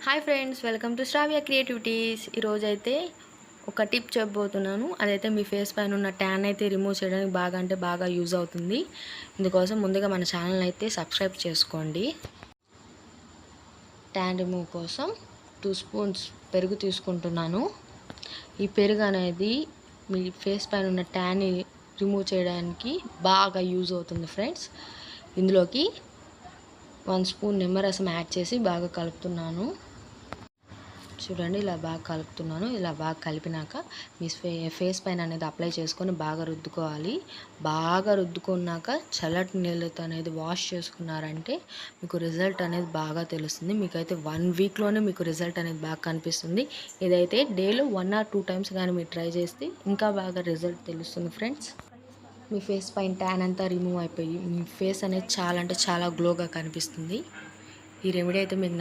Hi friends, welcome to Shravya creativities. ఈరోజు అయితే ఒక టిప్ చెప్పబోతున్నాను. అదైతే మీ ఫేస్ పైన ఉన్న ట్యాన్ అయితే రిమూవ్ చేయడానికి బాగా యూజ్ అవుతుంది. ఇందుకోసం ముందుగా మన ఛానల్ అయితే సబ్స్క్రైబ్ చేసుకోండి. ట్యాన్ రిమూవ్ కోసం 2 స్పూన్స్ పెరుగు తీసుకుంటున్నాను. ఈ పెరుగు అనేది మీ ఫేస్ పైన ఉన్న ట్యాన్ని రిమూవ్ చేయడానికి బాగా యూజ్ అవుతుంది ఫ్రెండ్స్. ఇందులోకి 1 స్పూన్ నిమ్మరసం యాడ్ చేసి బాగా కలుపుతున్నాను. చూడండి, ఇలా బాగా కలుపుతున్నాను. ఇలా బాగా కలిపినాక మీ ఫేస్ పైన అనేది అప్లై చేసుకొని బాగా రుద్దుకోవాలి. బాగా రుద్దుకున్నాక చల్లటి నీళ్ళతో అనేది వాష్ చేసుకున్నారంటే మీకు రిజల్ట్ అనేది బాగా తెలుస్తుంది. మీకైతే 1 వీక్లోనే మీకు రిజల్ట్ అనేది బాగా కనిపిస్తుంది. ఇదైతే డేలో 1 or 2 టైమ్స్ కానీ మీరు ట్రై చేస్తే ఇంకా బాగా రిజల్ట్ తెలుస్తుంది ఫ్రెండ్స్. మీ ఫేస్ పైన ట్యాన్ అంతా రిమూవ్ అయిపోయి మీ ఫేస్ అనేది చాలా అంటే చాలా గ్లోగా కనిపిస్తుంది. ఈ రెమెడీ అయితే మీకు